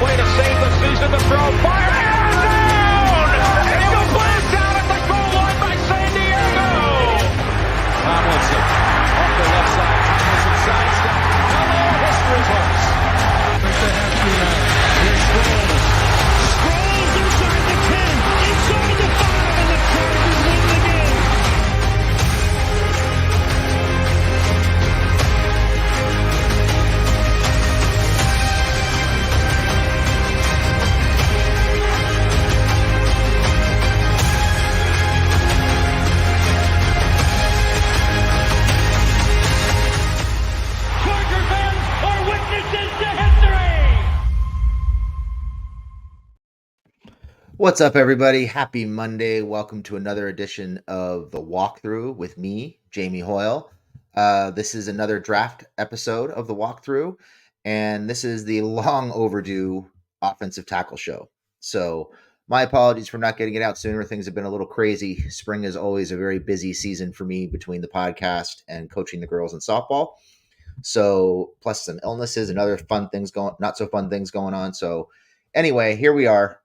Way to save the season, the throw, fire, and down! Incomplete, down at the goal line by San Diego! Tomlinson, off the left side, Tomlinson sidestep. Hello, history books. Think they have to now. Here's Sproles. Sproles inside the 10, inside the 5, and the Chargers win the game. What's up, everybody? Happy Monday. Welcome to another edition of The Walkthrough with me, Jamie Hoyle. This is another draft episode of The Walkthrough, and this is the long overdue offensive tackle show. So my apologies for not getting it out sooner. Things have been a little crazy. Spring is always a very busy season for me between the podcast and coaching the girls in softball. So plus some illnesses and other not so fun things going on. So anyway, here we are.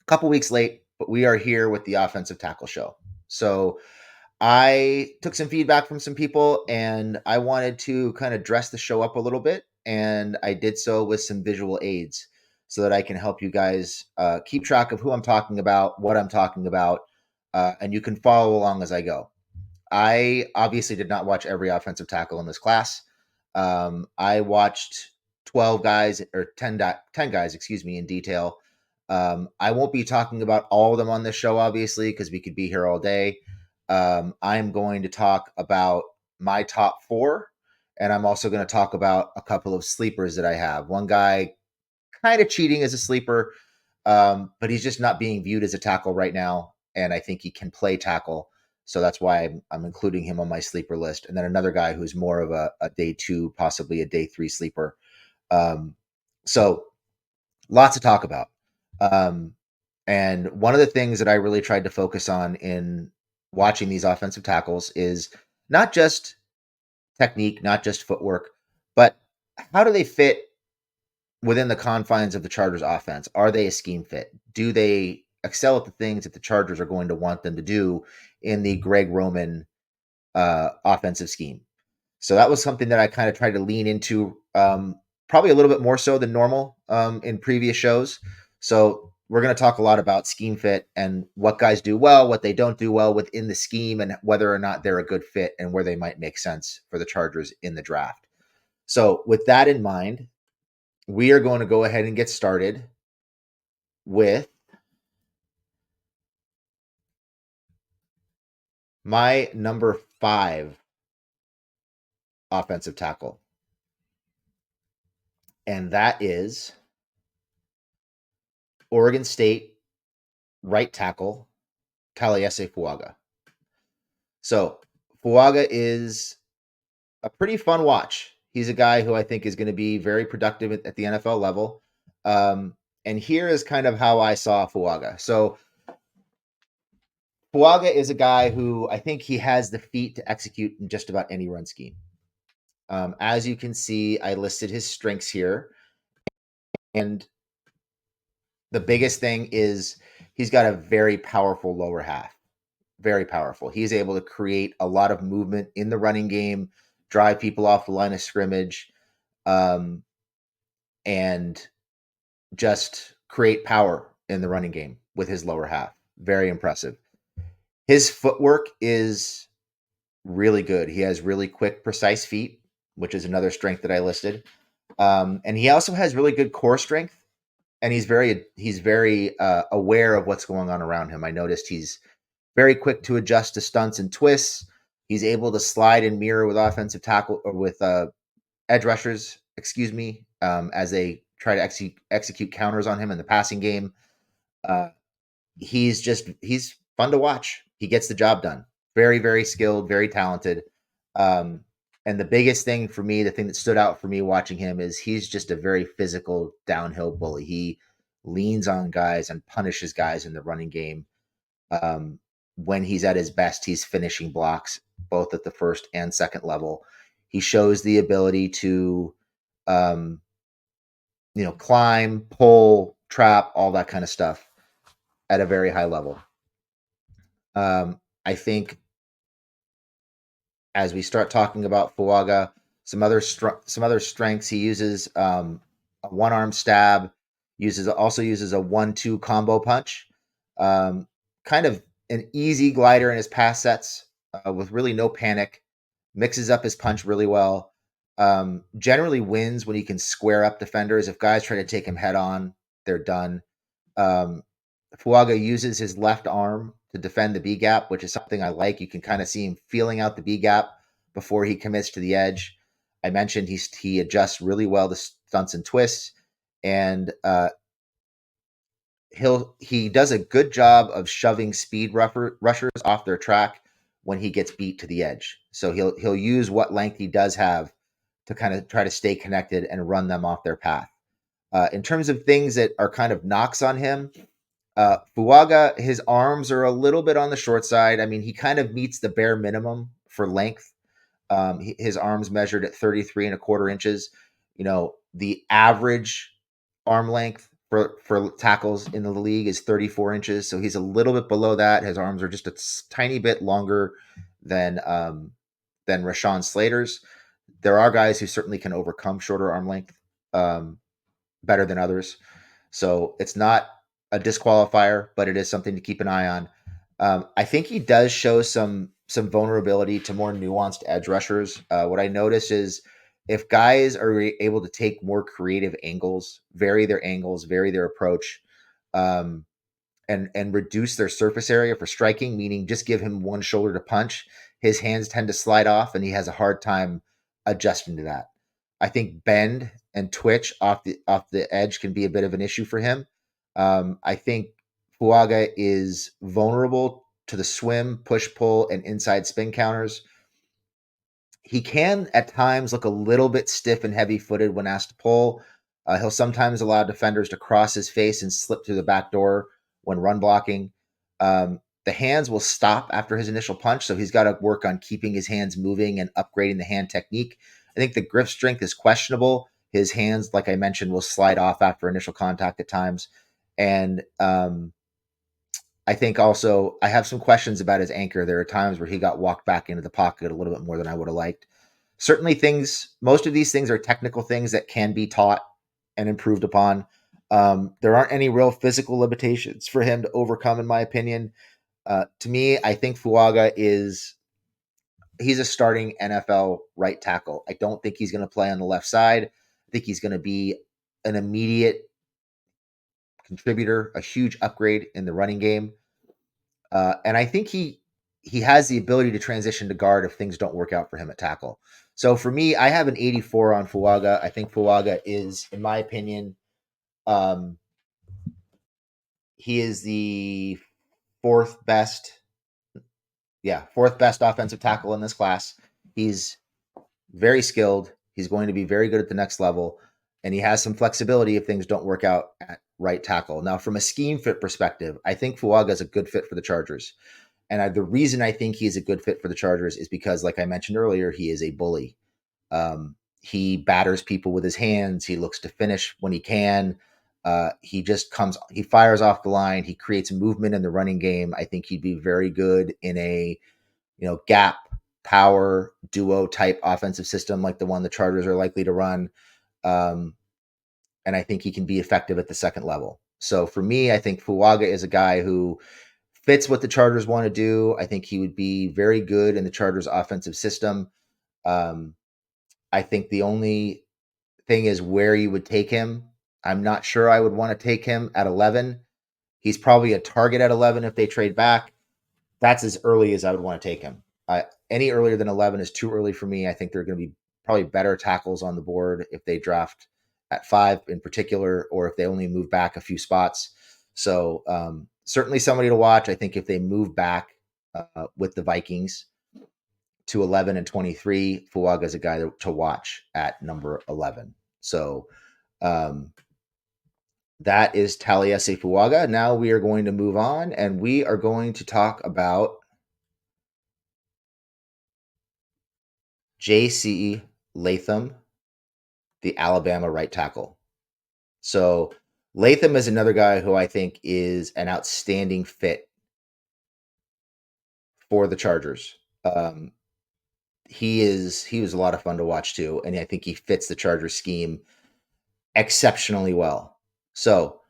Couple weeks late, but we are here with the offensive tackle show. So I took some feedback from some people and I wanted to kind of dress the show up a little bit. And I did so with some visual aids so that I can help you guys keep track of who I'm talking about, what I'm talking about, and you can follow along as I go. I obviously did not watch every offensive tackle in this class. I watched 12 guys or 10 guys, in detail. I won't be talking about all of them on this show, obviously, because we could be here all day. I'm going to talk about my top 4, and I'm also going to talk about a couple of sleepers that I have. One guy kind of cheating as a sleeper, but he's just not being viewed as a tackle right now, and I think he can play tackle, so that's why I'm including him on my sleeper list. And then another guy who's more of a day 2, possibly a day 3 sleeper. So lots to talk about. And one of the things that I really tried to focus on in watching these offensive tackles is not just technique, not just footwork, but how do they fit within the confines of the Chargers offense? Are they a scheme fit? Do they excel at the things that the Chargers are going to want them to do in the Greg Roman offensive scheme? So that was something that I kind of tried to lean into, probably a little bit more so than normal in previous shows. So we're going to talk a lot about scheme fit and what guys do well, what they don't do well within the scheme, and whether or not they're a good fit and where they might make sense for the Chargers in the draft. So with that in mind, we are going to go ahead and get started with my number 5 offensive tackle. And that is Oregon State right tackle, Taliese Fuaga. So Fuaga is a pretty fun watch. He's a guy who I think is going to be very productive at the NFL level. And here is kind of how I saw Fuaga. So Fuaga is a guy who I think he has the feet to execute in just about any run scheme. As you can see, I listed his strengths here. And the biggest thing is he's got a very powerful lower half. Very powerful. He's able to create a lot of movement in the running game, drive people off the line of scrimmage, and just create power in the running game with his lower half. Very impressive. His footwork is really good. He has really quick, precise feet, which is another strength that I listed. And he also has really good core strength. And he's very aware of what's going on around him. I noticed he's very quick to adjust to stunts and twists. He's able to slide and mirror with offensive tackle or with edge rushers, as they try to execute counters on him in the passing game. He's fun to watch. He gets the job done. Very, very skilled, very talented. And the biggest thing for me, the thing that stood out for me watching him is he's just a very physical downhill bully. He leans on guys and punishes guys in the running game. When he's at his best, he's finishing blocks both at the first and second level. He shows the ability to climb, pull, trap, all that kind of stuff at a very high level. I think as we start talking about Fuaga, some other strengths he uses a one arm stab, uses a 1-2 combo punch, kind of an easy glider in his pass sets with really no panic, mixes up his punch really well. Generally wins when he can square up defenders. If guys try to take him head on, they're done. Um, Fuaga uses his left arm to defend the B gap, which is something I like. You can kind of see him feeling out the B gap before he commits to the edge. I mentioned he adjusts really well to stunts and twists, and he does a good job of shoving speed rushers off their track when he gets beat to the edge. So he'll use what length he does have to kind of try to stay connected and run them off their path. In terms of things that are kind of knocks on him, Fuaga, his arms are a little bit on the short side. I mean, he kind of meets the bare minimum for length. His arms measured at 33 and a quarter inches. The average arm length for tackles in the league is 34 inches. So he's a little bit below that. His arms are just a tiny bit longer than Rashawn Slater's. There are guys who certainly can overcome shorter arm length better than others. So it's not a disqualifier, but it is something to keep an eye on. I think he does show some vulnerability to more nuanced edge rushers. What I notice is if guys are able to take more creative angles, vary their approach, um, and reduce their surface area for striking, meaning just give him one shoulder to punch, his hands tend to slide off, and he has a hard time adjusting to that. I think bend and twitch off the edge can be a bit of an issue for him. I think Fuaga is vulnerable to the swim, push pull, and inside spin counters. He can at times look a little bit stiff and heavy footed when asked to pull. He'll sometimes allow defenders to cross his face and slip through the back door when run blocking. The hands will stop after his initial punch, so he's got to work on keeping his hands moving and upgrading the hand technique. I think the grip strength is questionable. His hands, like I mentioned, will slide off after initial contact at times. And I think also I have some questions about his anchor. There are times where he got walked back into the pocket a little bit more than I would have liked. Certainly, most of these things are technical things that can be taught and improved upon. There aren't any real physical limitations for him to overcome, in my opinion. To me, I think Fuaga he's a starting NFL right tackle. I don't think he's going to play on the left side. I think he's going to be an immediate contributor, a huge upgrade in the running game. And I think he has the ability to transition to guard if things don't work out for him at tackle. So for me, I have an 84 on Fuaga. I think Fuaga is, in my opinion, um, he is the fourth best, fourth best offensive tackle in this class. He's very skilled. He's going to be very good at the next level, and he has some flexibility if things don't work out at right tackle. Now, from a scheme fit perspective, I think Fuaga is a good fit for the Chargers. And the reason I think he's a good fit for the Chargers is because, like I mentioned earlier, he is a bully. He batters people with his hands. He looks to finish when he can. He fires off the line. He creates movement in the running game. I think he'd be very good in a, gap power duo type offensive system like the one the Chargers are likely to run. And I think he can be effective at the second level. So for me, I think Fuaga is a guy who fits what the Chargers want to do. I think he would be very good in the Chargers offensive system. Um, I think the only thing is where you would take him. I'm not sure I would want to take him at 11. He's probably a target at 11 if they trade back. That's as early as I would want to take him. Any earlier than 11 is too early for me. I think there are going to be probably better tackles on the board if they draft at 5 in particular, or if they only move back a few spots. So certainly somebody to watch. I think if they move back with the Vikings to 11 and 23, Fuaga is a guy to watch at number 11. So that is Taliese Fuaga. Now we are going to move on, and we are going to talk about J.C. Latham, the Alabama right tackle. So Latham is another guy who I think is an outstanding fit for the Chargers. He was a lot of fun to watch too, and I think he fits the Chargers scheme exceptionally well. So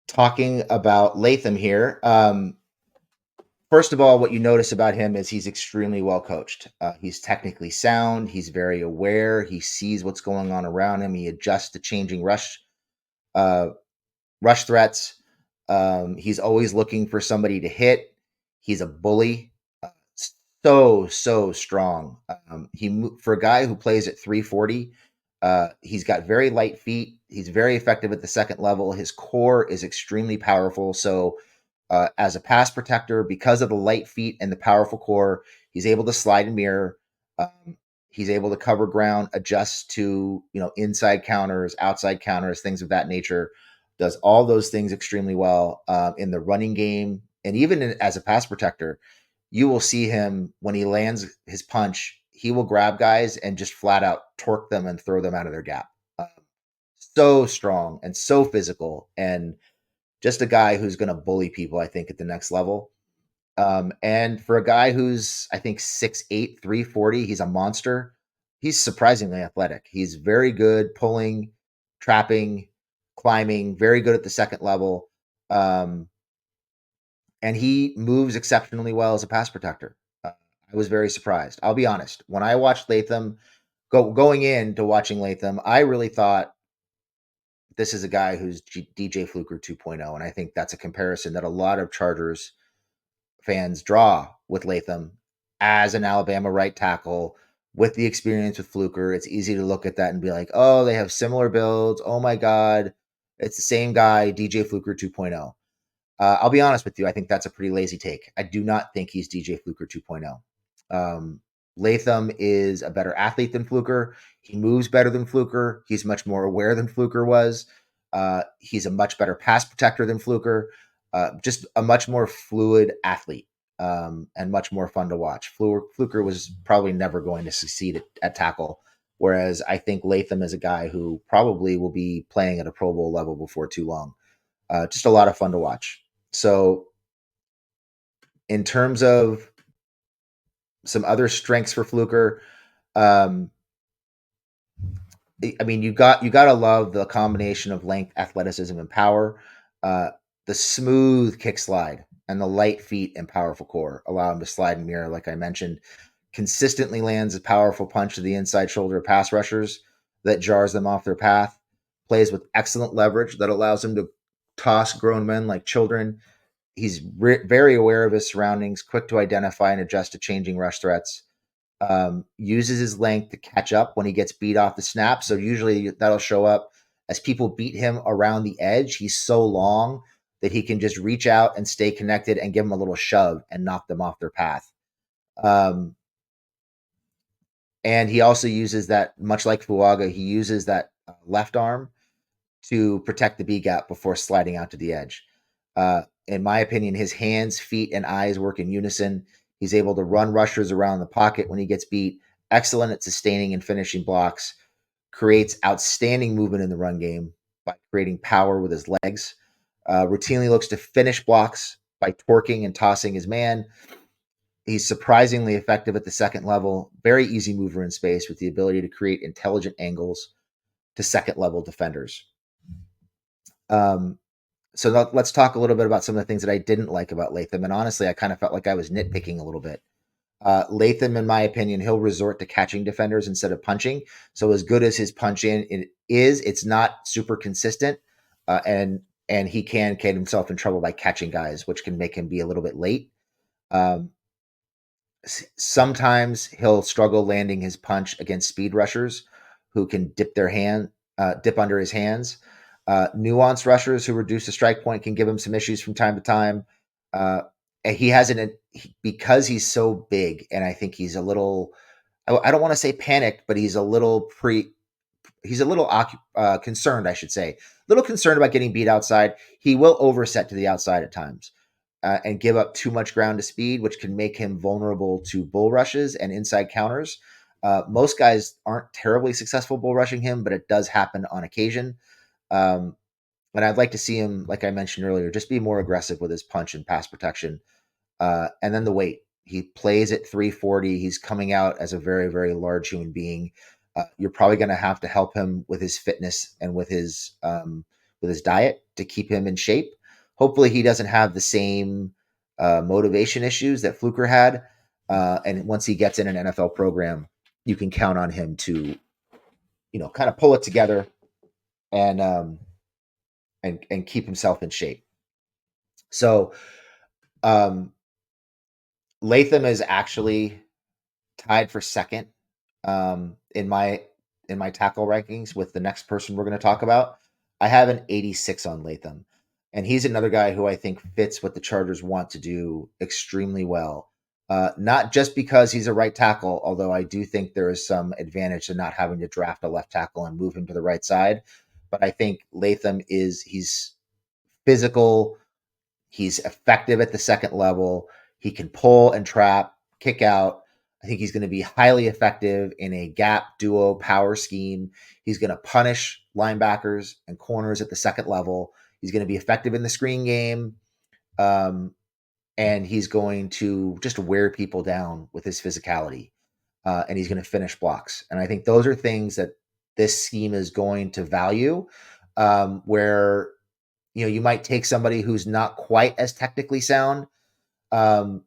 talking about Latham here, first of all, what you notice about him is he's extremely well coached. He's technically sound. He's very aware. He sees what's going on around him. He adjusts to changing uh, rush threats. He's always looking for somebody to hit. He's a bully. Uh, so strong. For a guy who plays at 340, he's got very light feet. He's very effective at the second level. His core is extremely powerful. So, as a pass protector, because of the light feet and the powerful core, he's able to slide and mirror. He's able to cover ground, adjust to inside counters, outside counters, things of that nature. Does all those things extremely well in the running game, and even as a pass protector. You will see him when he lands his punch. He will grab guys and just flat out torque them and throw them out of their gap. So strong and so physical, and just a guy who's going to bully people, I think, at the next level. And for a guy who's, I think, 6'8", 340, he's a monster. He's surprisingly athletic. He's very good pulling, trapping, climbing, very good at the second level. And he moves exceptionally well as a pass protector. I was very surprised. I'll be honest. When I watched Latham, going into watching Latham, I really thought this is a guy who's DJ Fluker 2.0, and I think that's a comparison that a lot of Chargers fans draw with Latham as an Alabama right tackle with the experience with Fluker. It's easy to look at that and be like, oh, they have similar builds. Oh my God, it's the same guy, DJ Fluker 2.0. I'll be honest with you. I think that's a pretty lazy take. I do not think he's DJ Fluker 2.0. Latham is a better athlete than Fluker. He moves better than Fluker. He's much more aware than Fluker was. He's a much better pass protector than Fluker. Just a much more fluid athlete and much more fun to watch. Fluker was probably never going to succeed at tackle, whereas I think Latham is a guy who probably will be playing at a Pro Bowl level before too long. Just a lot of fun to watch. So, in terms of some other strengths for Fluker, um, I mean, you got to love the combination of length, athleticism, and power. Uh, the smooth kick slide and the light feet and powerful core allow him to slide and mirror, like I mentioned. Consistently lands a powerful punch to the inside shoulder of pass rushers that jars them off their path. Plays with excellent leverage that allows him to toss grown men like children. He's very aware of his surroundings, quick to identify and adjust to changing rush threats. Uses his length to catch up when he gets beat off the snap. So usually that'll show up as people beat him around the edge. He's so long that he can just reach out and stay connected and give them a little shove and knock them off their path. And he also uses that, much like Fuaga, he uses that left arm to protect the B gap before sliding out to the edge. In my opinion, his hands, feet, and eyes work in unison. He's able to run rushers around the pocket when he gets beat. Excellent at sustaining and finishing blocks. Creates outstanding movement in the run game by creating power with his legs. Routinely looks to finish blocks by torquing and tossing his man. He's surprisingly effective at the second level. Very easy mover in space with the ability to create intelligent angles to second level defenders. So let's talk a little bit about some of the things that I didn't like about Latham. And honestly, I kind of felt like I was nitpicking a little bit. Latham, in my opinion, he'll resort to catching defenders instead of punching. So as good as his punch in it is, it's not super consistent, and he can get himself in trouble by catching guys, which can make him be a little bit late. Um, Sometimes he'll struggle landing his punch against speed rushers who can dip under his hands. Nuanced rushers who reduce the strike point can give him some issues from time to time. And he hasn't, because he's so big, and I think he's a little, I don't want to say panicked, but he's a little concerned, I should say. A little concerned about getting beat outside. He will overset to the outside at times. And give up too much ground to speed, which can make him vulnerable to bull rushes and inside counters. Most guys aren't terribly successful bull rushing him, but it does happen on occasion. Um, and I'd like to see him, like I mentioned earlier, just be more aggressive with his punch and pass protection. And then the weight. He plays at 340. He's coming out as a very, very large human being. You're probably going to have to help him with his fitness and with his diet to keep him in shape. Hopefully, he doesn't have the same motivation issues that Fluker had. And once he gets in an NFL program, you can count on him to, kind of pull it together and and keep himself in shape. So um, Latham is actually tied for second in my tackle rankings with the next person we're going to talk about. I have an 86 on Latham, and he's another guy who I think fits what the Chargers want to do extremely well. Not just because he's a right tackle, although I do think there is some advantage to not having to draft a left tackle and move him to the right side. But I think Latham he's physical, he's effective at the second level, he can pull and trap, kick out. I think he's going to be highly effective in a gap duo power scheme. He's going to punish linebackers and corners at the second level. He's going to be effective in the screen game. And he's going to just wear people down with his physicality. And he's going to finish blocks. And I think those are things that this scheme is going to value, where you might take somebody who's not quite as technically sound, um,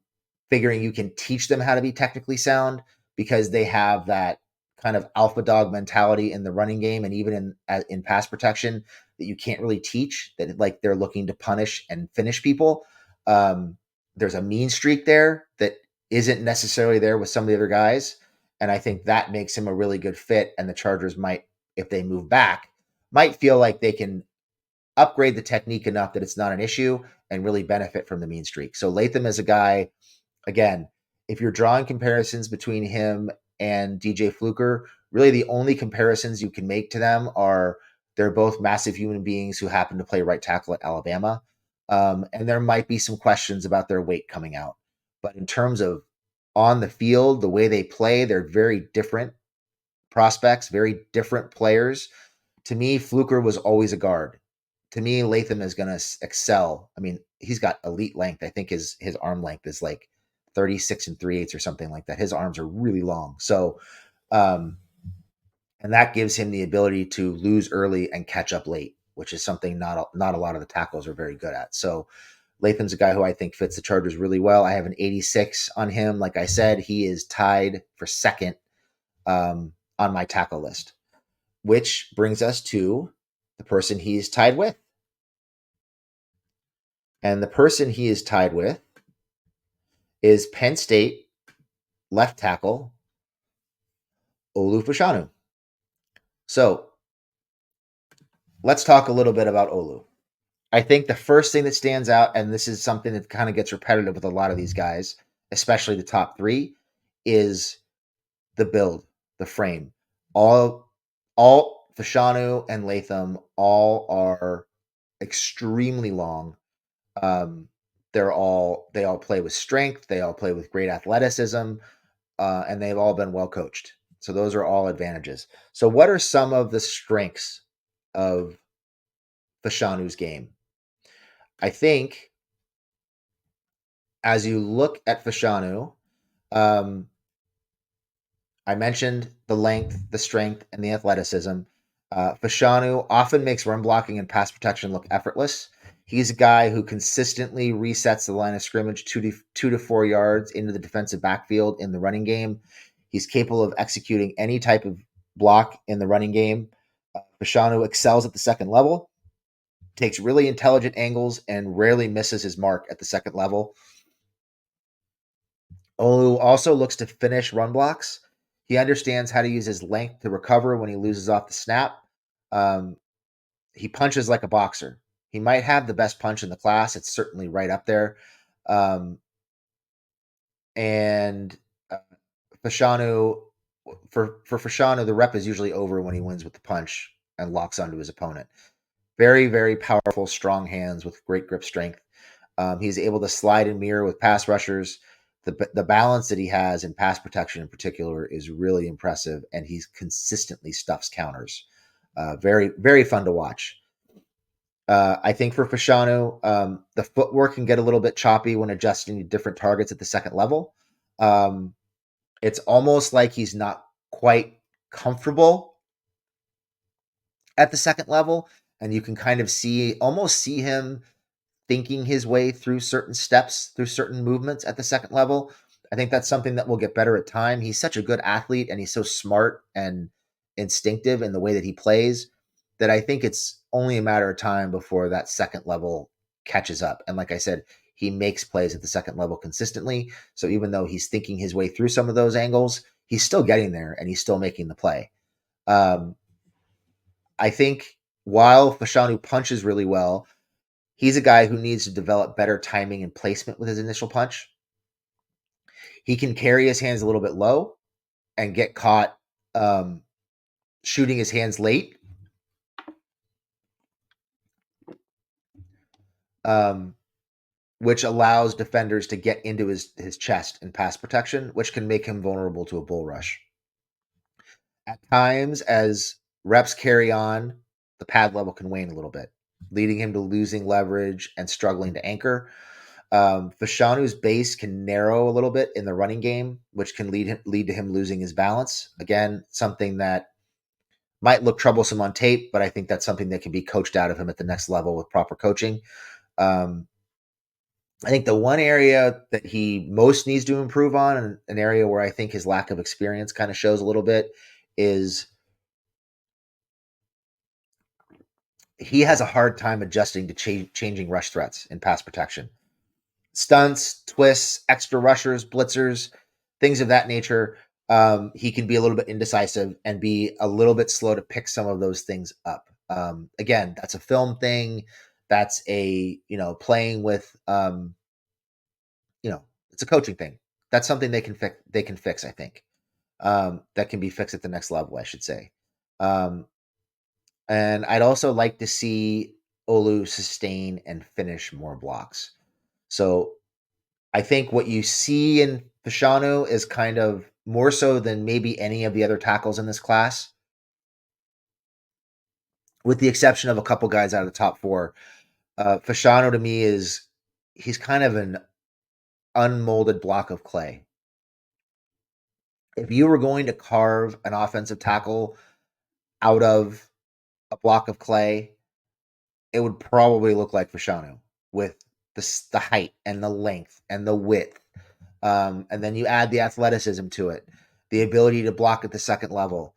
figuring you can teach them how to be technically sound because they have that kind of alpha dog mentality in the running game and even in pass protection that you can't really teach. That like they're looking to punish and finish people. There's a mean streak there that isn't necessarily there with some of the other guys, and I think that makes him a really good fit. And the Chargers might, if they move back, might feel like they can upgrade the technique enough that it's not an issue and really benefit from the mean streak. So Latham is a guy, again, if you're drawing comparisons between him and DJ Fluker, really the only comparisons you can make to them are they're both massive human beings who happen to play right tackle at Alabama. And there might be some questions about their weight coming out. But in terms of on the field, the way they play, they're very different prospects, very different players. To me, Fluker was always a guard. To me, Latham is going to excel. I mean, he's got elite length. I think his arm length is like 36 and 3/8 or something like that. His arms are really long. So, um, and that gives him the ability to lose early and catch up late, which is something not a lot of the tackles are very good at. So, Latham's a guy who I think fits the Chargers really well. I have an 86 on him. Like I said, he is tied for second on my tackle list, which brings us to the person he's tied with. And the person he is tied with is Penn State left tackle Olu Fashanu. So let's talk a little bit about Olu. I think the first thing that stands out, and this is something that kind of gets repetitive with a lot of these guys, especially the top three, is the build, the frame. All Fashanu and Latham all are extremely long. They all play with strength. They all play with great athleticism, and they've all been well coached. So those are all advantages. So what are some of the strengths of Fashanu's game? I think as you look at Fashanu, um, I mentioned the length, the strength, and the athleticism. Fashanu often makes run blocking and pass protection look effortless. He's a guy who consistently resets the line of scrimmage 2 to 4 yards into the defensive backfield in the running game. He's capable of executing any type of block in the running game. Fashanu excels at the second level, takes really intelligent angles, and rarely misses his mark at the second level. Olu also looks to finish run blocks. He understands how to use his length to recover when he loses off the snap. Um, he punches like a boxer. He might have the best punch in the class. It's certainly right up there. Um, and Fashanu, for Fashanu, the rep is usually over when he wins with the punch and locks onto his opponent. Very, very powerful, strong hands with great grip strength. He's able to slide and mirror with pass rushers. the balance that he has in pass protection in particular is really impressive, and he's consistently stuffs counters. Very, very fun to watch. I think for Fashanu, the footwork can get a little bit choppy when adjusting to different targets at the second level. It's almost like he's not quite comfortable at the second level, and you can kind of almost see him thinking his way through certain steps, through certain movements at the second level. I think that's something that will get better at time. He's such a good athlete, and he's so smart and instinctive in the way that he plays that I think it's only a matter of time before that second level catches up. And like I said, he makes plays at the second level consistently. So even though he's thinking his way through some of those angles, he's still getting there and he's still making the play. I think while Fashanu punches really well, he's a guy who needs to develop better timing and placement with his initial punch. He can carry his hands a little bit low and get caught shooting his hands late. Which allows defenders to get into his chest and pass protection, which can make him vulnerable to a bull rush. At times, as reps carry on, the pad level can wane a little bit, leading him to losing leverage and struggling to anchor. Fashanu's base can narrow a little bit in the running game, which can lead to him losing his balance. Again, something that might look troublesome on tape, but I think that's something that can be coached out of him at the next level with proper coaching. I think the one area that he most needs to improve on, and an area where I think his lack of experience kind of shows a little bit, is he has a hard time adjusting to changing rush threats in pass protection. Stunts, twists, extra rushers, blitzers, things of that nature. He can be a little bit indecisive and be a little bit slow to pick some of those things up. Again, that's a film thing. That's playing with it's a coaching thing. That's something they can fix. They can fix, I think. That can be fixed at the next level, I should say. Um, and I'd also like to see Olu sustain and finish more blocks. So I think what you see in Fashanu is kind of more so than maybe any of the other tackles in this class, with the exception of a couple guys out of the top four. Fashanu to me he's kind of an unmolded block of clay. If you were going to carve an offensive tackle out of a block of clay, it would probably look like Fashanu with the height and the length and the width. And then you add the athleticism to it, the ability to block at the second level.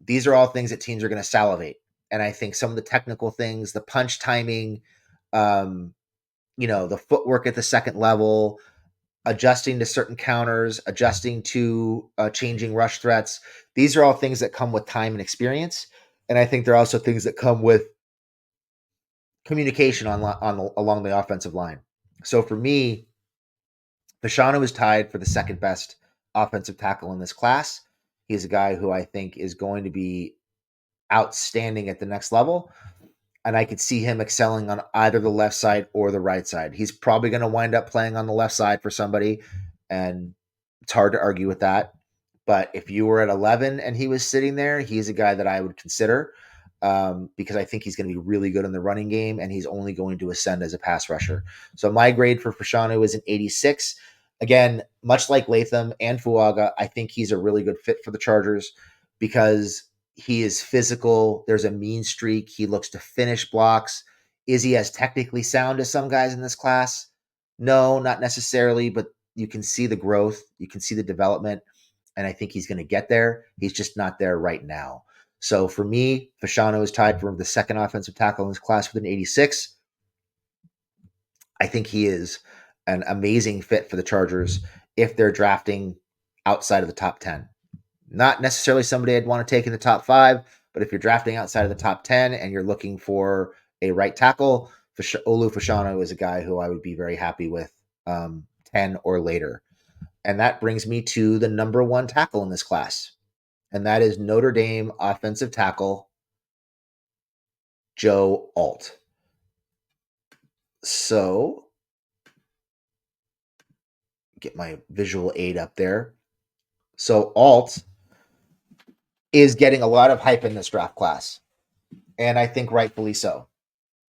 These are all things that teams are going to salivate. And I think some of the technical things, the punch timing, the footwork at the second level, adjusting to certain counters, adjusting to changing rush threats. These are all things that come with time and experience. And I think they're also things that come with communication along the offensive line. So for me, Fashanu is tied for the second best offensive tackle in this class. He's a guy who I think is going to be outstanding at the next level. And I could see him excelling on either the left side or the right side. He's probably going to wind up playing on the left side for somebody, and it's hard to argue with that. But if you were at 11 and he was sitting there, he's a guy that I would consider because I think he's going to be really good in the running game, and he's only going to ascend as a pass rusher. So my grade for Fashanu is an 86. Again, much like Latham and Fuaga, I think he's a really good fit for the Chargers because he is physical. There's a mean streak. He looks to finish blocks. Is he as technically sound as some guys in this class? No, not necessarily, but you can see the growth. You can see the development. And I think he's going to get there. He's just not there right now. So for me, Fashanu is tied for the second offensive tackle in this class with an 86. I think he is an amazing fit for the Chargers if they're drafting outside of the top 10. Not necessarily somebody I'd want to take in the top 5, but if you're drafting outside of the top 10 and you're looking for a right tackle, Olu Fashanu is a guy who I would be very happy with 10 or later. And that brings me to the number 1 tackle in this class, and that is Notre Dame offensive tackle Joe Alt. So get my visual aid up there. So Alt is getting a lot of hype in this draft class, and I think rightfully so.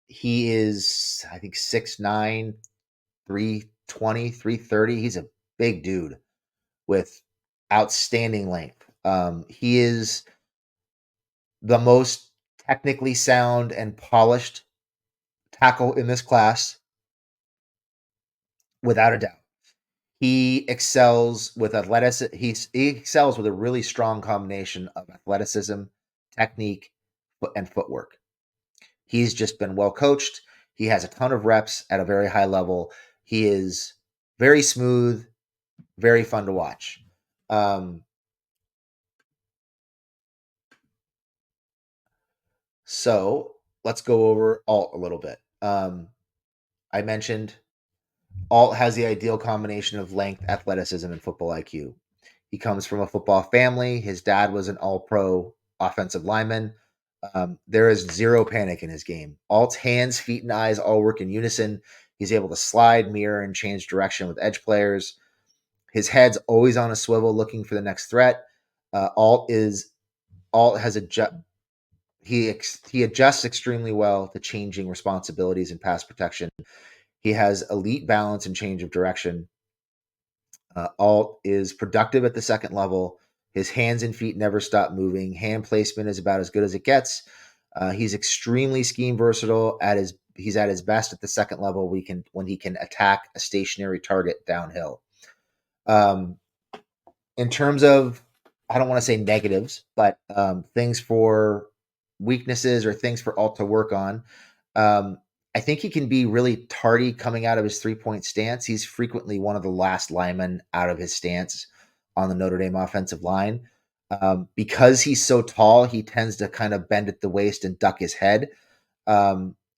He is, I think, 6'9", 320, 330. He's a big dude with outstanding length. He is the most technically sound and polished tackle in this class, without a doubt. He excels with athleticism. He excels with a really strong combination of athleticism, technique, and footwork. He's just been well coached. He has a ton of reps at a very high level. He is very smooth, very fun to watch. So let's go over Alt a little bit. I mentioned Alt has the ideal combination of length, athleticism, and football IQ. He comes from a football family. His dad was an all-pro offensive lineman. There is zero panic in his game. Alt's hands, feet, and eyes all work in unison. He's able to slide, mirror, and change direction with edge players. His head's always on a swivel, looking for the next threat. Alt has he adjusts extremely well to changing responsibilities and pass protection. He has elite balance and change of direction. Alt is productive at the second level. His hands and feet never stop moving. Hand placement is about as good as it gets. He's extremely scheme versatile. He's at his best at the second level. When he can attack a stationary target downhill. In terms of, I don't want to say negatives, but things for weaknesses or things for Alt to work on. I think he can be really tardy coming out of his 3-point stance. He's frequently one of the last linemen out of his stance on the Notre Dame offensive line. Because he's so tall, he tends to kind of bend at the waist and duck his head,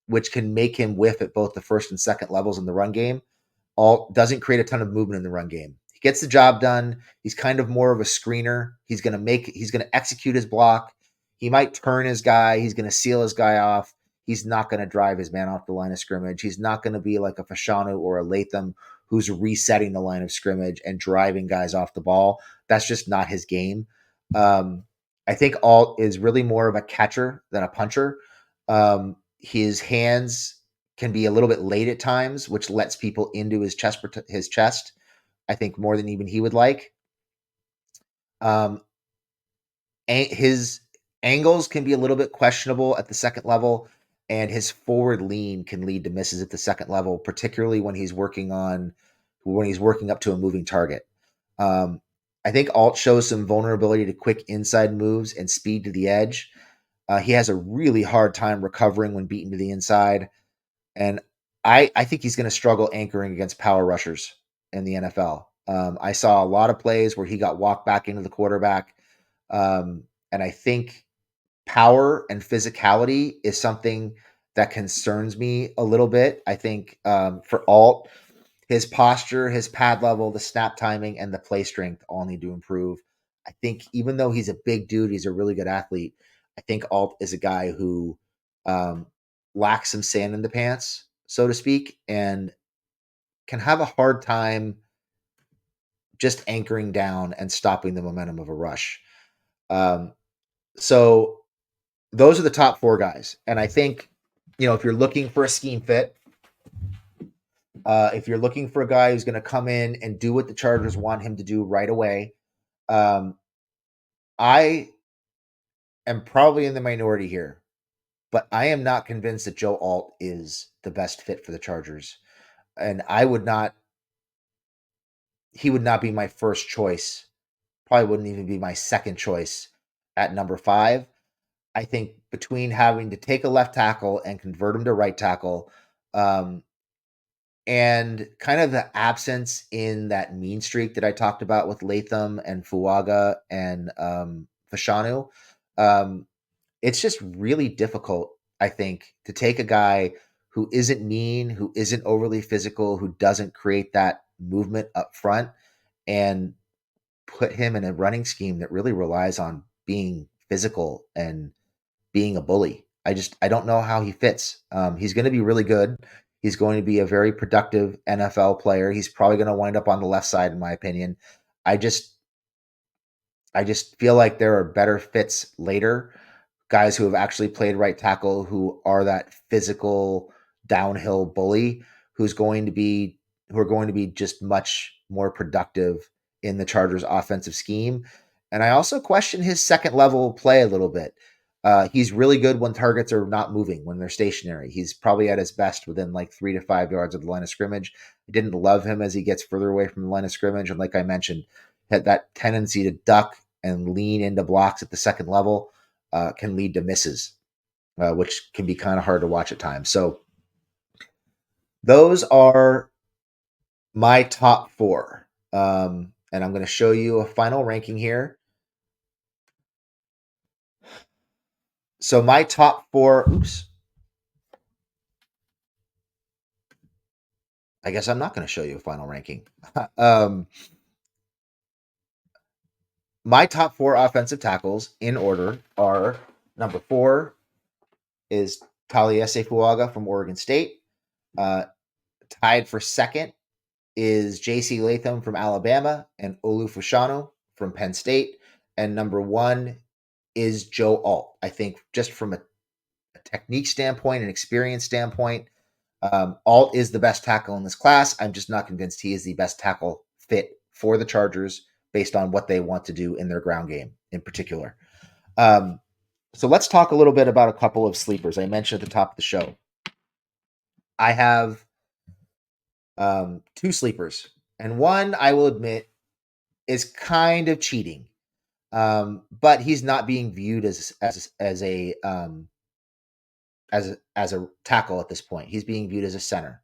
which can make him whiff at both the first and second levels in the run game. Alt doesn't create a ton of movement in the run game. He gets the job done. He's kind of more of a screener. He's going to execute his block. He might turn his guy. He's going to seal his guy off. He's not going to drive his man off the line of scrimmage. He's not going to be like a Fashanu or a Latham who's resetting the line of scrimmage and driving guys off the ball. That's just not his game. I think Alt is really more of a catcher than a puncher. His hands can be a little bit late at times, which lets people into his chest. I think more than even he would like. His angles can be a little bit questionable at the second level, and his forward lean can lead to misses at the second level, particularly when he's working up to a moving target. I think Alt shows some vulnerability to quick inside moves and speed to the edge. He has a really hard time recovering when beaten to the inside, and I think he's going to struggle anchoring against power rushers in the NFL. I saw a lot of plays where he got walked back into the quarterback, and I think power and physicality is something that concerns me a little bit. I think for Alt, his posture, his pad level, the snap timing, and the play strength all need to improve. I think even though he's a big dude, he's a really good athlete. I think Alt is a guy who lacks some sand in the pants, so to speak, and can have a hard time just anchoring down and stopping the momentum of a rush. So those are the top four guys. And I think, if you're looking for a scheme fit, if you're looking for a guy who's going to come in and do what the Chargers want him to do right away, I am probably in the minority here, but I am not convinced that Joe Alt is the best fit for the Chargers. And he would not be my first choice. Probably wouldn't even be my second choice at number 5. I think between having to take a left tackle and convert him to right tackle, and kind of the absence in that mean streak that I talked about with Latham and Fuaga and Fashanu, it's just really difficult, I think, to take a guy who isn't mean, who isn't overly physical, who doesn't create that movement up front, and put him in a running scheme that really relies on being physical and being a bully. I don't know how he fits. He's going to be really good. He's going to be a very productive NFL player. He's probably going to wind up on the left side, in my opinion. I just I just feel like there are better fits later, guys who have actually played right tackle, who are that physical downhill bully, who's going to be who are going to be just much more productive in the Chargers offensive scheme. And I also question his second level play a little bit. He's really good when targets are not moving, when they're stationary. He's probably at his best within like 3 to 5 yards of the line of scrimmage. I didn't love him as he gets further away from the line of scrimmage. And like I mentioned, had that tendency to duck and lean into blocks at the second level can lead to misses, which can be kind of hard to watch at times. So those are my top four. And I'm going to show you a final ranking here. So my top four, I guess I'm not going to show you a final ranking. My top four offensive tackles in order are: number 4 is Taliese Fuaga from Oregon State. Tied for second is J.C. Latham from Alabama and Olu Fashanu from Penn State. And number 1 is Joe Alt. I think just from a technique standpoint and experience standpoint, Alt is the best tackle in this class. I'm just not convinced he is the best tackle fit for the Chargers based on what they want to do in their ground game in particular. So let's talk a little bit about a couple of sleepers. I mentioned at the top of the show, I have 2 sleepers, and one, I will admit, is kind of cheating. But he's not being viewed as a tackle at this point. He's being viewed as a center.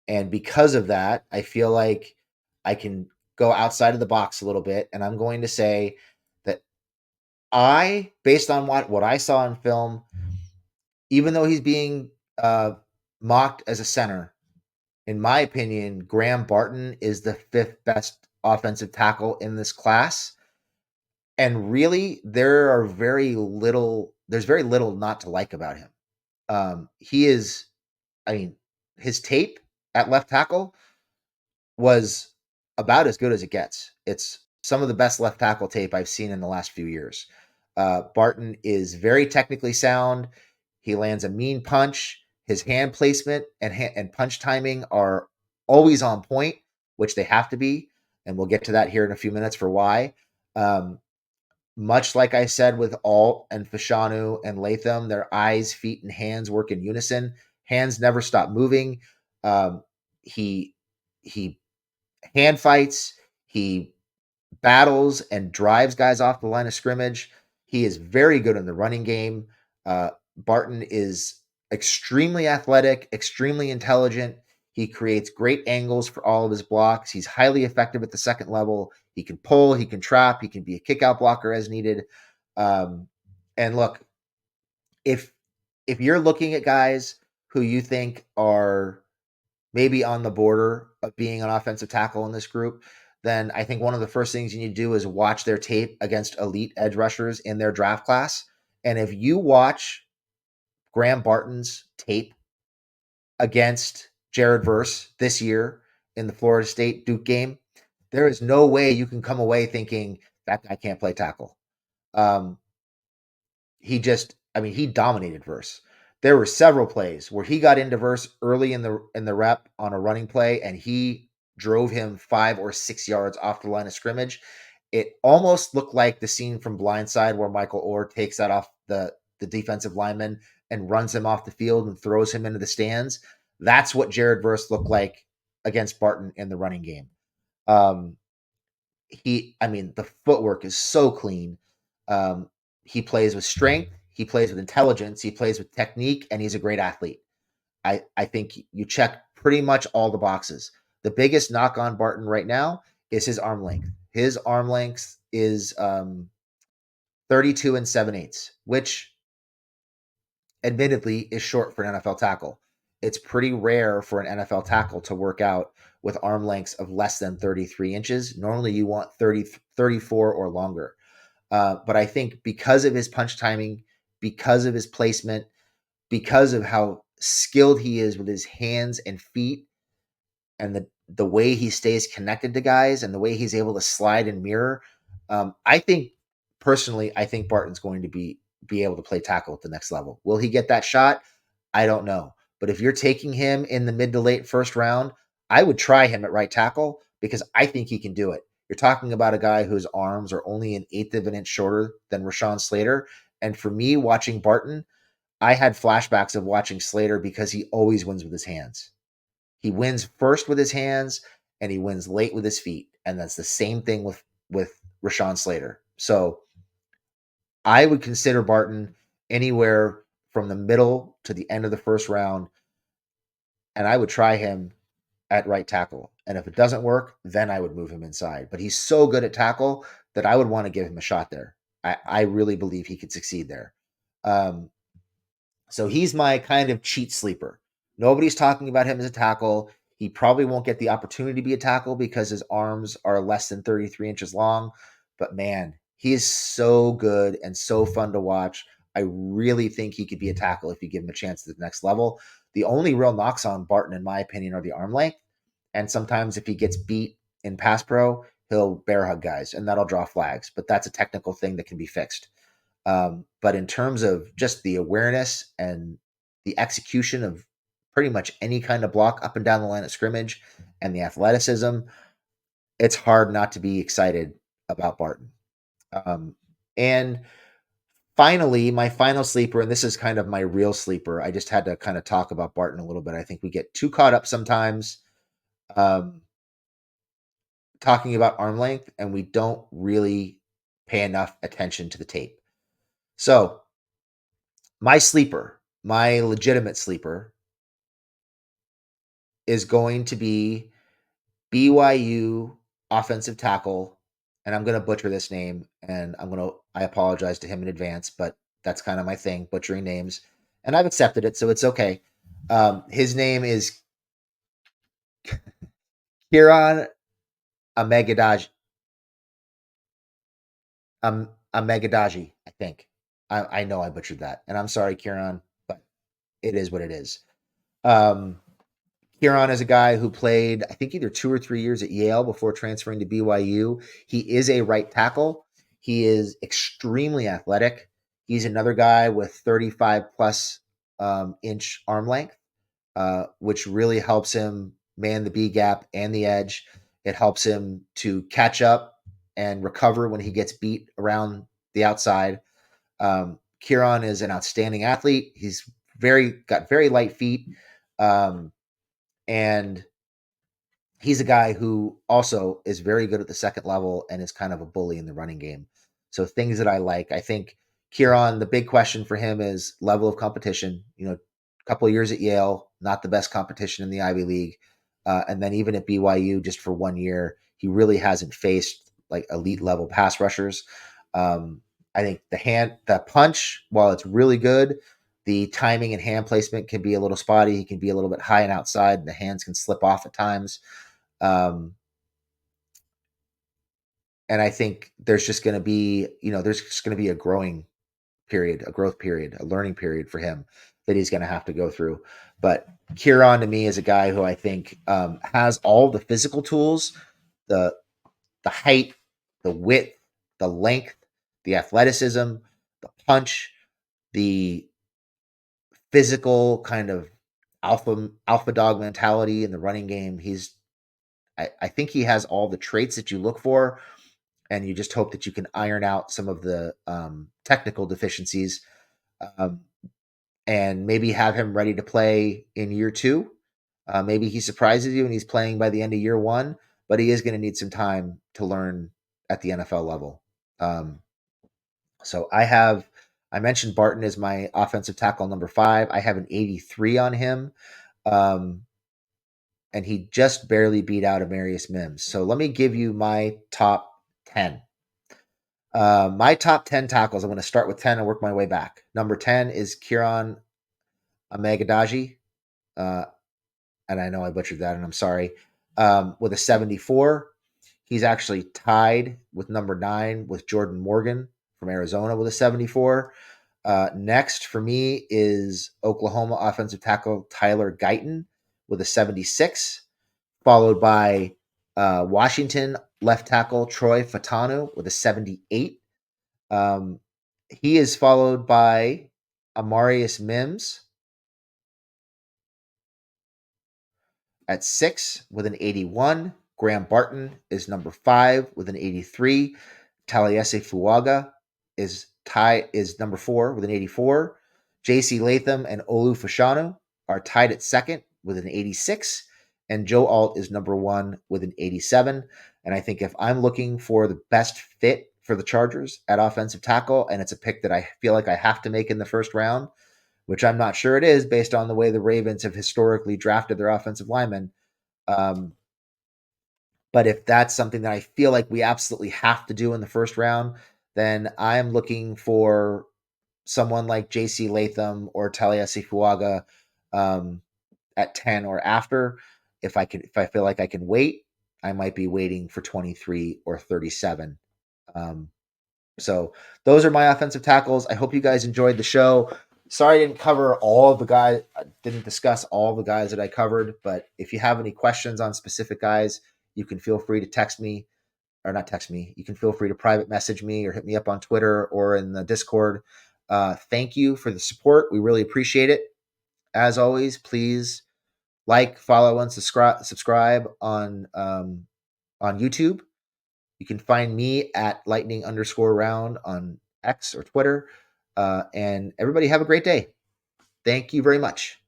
And because of that, I feel like I can go outside of the box a little bit, and I'm going to say that based on what I saw in film, even though he's being mocked as a center, in my opinion, Graham Barton is the 5th best offensive tackle in this class. And really, there's very little not to like about him. He is, I mean, his tape at left tackle was about as good as it gets. It's some of the best left tackle tape I've seen in the last few years. Barton is very technically sound. He lands a mean punch. His hand placement and punch timing are always on point, which they have to be. And we'll get to that here in a few minutes for why. Much like I said with Alt and Fashanu and Latham, their eyes, feet, and hands work in unison. Hands never stop moving. He hand fights. He battles and drives guys off the line of scrimmage. He is very good in the running game. Barton is extremely athletic, extremely intelligent. He creates great angles for all of his blocks. He's highly effective at the second level. He can pull, he can trap, he can be a kick-out blocker as needed. And look, if you're looking at guys who you think are maybe on the border of being an offensive tackle in this group, then I think one of the first things you need to do is watch their tape against elite edge rushers in their draft class. And if you watch Graham Barton's tape against Jared Verse this year in the Florida State Duke game, there is no way you can come away thinking that guy can't play tackle. He dominated Verse. There were several plays where he got into Verse early in the rep on a running play, and he drove him 5 or 6 yards off the line of scrimmage. It almost looked like the scene from Blindside where Michael Orr takes that off the defensive lineman and runs him off the field and throws him into the stands. That's what Jared Verse looked like against Barton in the running game. The footwork is so clean. He plays with strength. He plays with intelligence. He plays with technique, and he's a great athlete. I think you check pretty much all the boxes. The biggest knock on Barton right now is his arm length. His arm length is 32 and 7/8, which admittedly is short for an NFL tackle. It's pretty rare for an NFL tackle to work out with arm lengths of less than 33 inches. Normally you want 30, 34 or longer. But I think because of his punch timing, because of his placement, because of how skilled he is with his hands and feet, and the way he stays connected to guys, and the way he's able to slide and mirror. I think personally, I think Barton's going to be able to play tackle at the next level. Will he get that shot? I don't know. But if you're taking him in the mid to late first round, I would try him at right tackle because I think he can do it. You're talking about a guy whose arms are only an eighth of an inch shorter than Rashawn Slater. And for me, watching Barton, I had flashbacks of watching Slater because he always wins with his hands. He wins first with his hands and he wins late with his feet. And that's the same thing with Rashawn Slater. So I would consider Barton anywhere from the middle to the end of the first round, and I would try him at right tackle. And if it doesn't work, then I would move him inside. But he's so good at tackle that I would want to give him a shot there. I really believe he could succeed there. Um, so he's my kind of cheat sleeper. Nobody's talking about him as a tackle. He probably won't get the opportunity to be a tackle because his arms are less than 33 inches long. But man, he is so good and so fun to watch. I really think he could be a tackle if you give him a chance at the next level. The only real knocks on Barton, in my opinion, are the arm length. And sometimes if he gets beat in pass pro, he'll bear hug guys, and that'll draw flags. But that's a technical thing that can be fixed. But in terms of just the awareness and the execution of pretty much any kind of block up and down the line of scrimmage and the athleticism, it's hard not to be excited about Barton. And finally, my final sleeper, and this is kind of my real sleeper. I just had to kind of talk about Barton a little bit. I think we get too caught up sometimes um, talking about arm length, and we don't really pay enough attention to the tape. So, my sleeper, my legitimate sleeper, is going to be BYU offensive tackle, and I'm going to butcher this name, and I apologize to him in advance, but that's kind of my thing, butchering names, and I've accepted it, so it's okay. His name is Kieran Amegadaji. Amegadaji, I think. I know I butchered that, and I'm sorry, Kieran, but it is what it is. Kieran is a guy who played, I think, either 2 or 3 years at Yale before transferring to BYU. He is a right tackle. He is extremely athletic. He's another guy with 35 plus inch arm length, which really helps him man the B gap and the edge. It helps him to catch up and recover when he gets beat around the outside. Kieran is an outstanding athlete. He's got very light feet. And he's a guy who also is very good at the second level and is kind of a bully in the running game. So things that I like. I think Kieran, the big question for him is level of competition. A couple of years at Yale, not the best competition in the Ivy League. And then even at BYU, just for 1 year, he really hasn't faced like elite level pass rushers. I think the punch, while it's really good, the timing and hand placement can be a little spotty. He can be a little bit high and outside, and the hands can slip off at times. Um, and I think there's just going to be, a growing period, a growth period, a learning period for him that he's going to have to go through. But Kieran to me is a guy who I think has all the physical tools, the the height, the width, the length, the athleticism, the punch, the physical kind of alpha dog mentality in the running game. I think he has all the traits that you look for, and you just hope that you can iron out some of the technical deficiencies, um, and maybe have him ready to play in year two. Maybe he surprises you and he's playing by the end of year one, but he is going to need some time to learn at the NFL level. Um, so I mentioned Barton as my offensive tackle number 5. I have an 83 on him. Um, and he just barely beat out Amarius Mims. So let me give you my top 10. My top 10 tackles, I'm going to start with 10 and work my way back. Number 10 is Kieran Amegadaji. And I know I butchered that, and I'm sorry. With a 74. He's actually tied with number 9 with Jordan Morgan from Arizona with a 74. Next for me is Oklahoma offensive tackle Tyler Guyton with a 76, followed by Washington left tackle Troy Fatanu with a 78. Um, he is followed by Amarius Mims at 6 with an 81. Graham Barton is number 5 with an 83. Taliese Fuaga is number 4 with an 84. JC Latham and Olu Fashanu are tied at second with an 86. And Joe Alt is number 1 with an 87. And I think if I'm looking for the best fit for the Chargers at offensive tackle, and it's a pick that I feel like I have to make in the first round, which I'm not sure it is based on the way the Ravens have historically drafted their offensive linemen. Um, but if that's something that I feel like we absolutely have to do in the first round, then I'm looking for someone like JC Latham or Taliese Fuaga at 10 or after. If I feel like I can wait, I might be waiting for 23 or 37. Um, so those are my offensive tackles. I hope you guys enjoyed the show. Sorry I didn't cover all of the guys. I didn't discuss all the guys that I covered, but if you have any questions on specific guys, you can feel free to text me or not text me. You can feel free to private message me or hit me up on Twitter or in the Discord. Thank you for the support. We really appreciate it. As always, please like, follow, and subscribe on YouTube. You can find me at lightning_round on X or Twitter. And everybody have a great day. Thank you very much.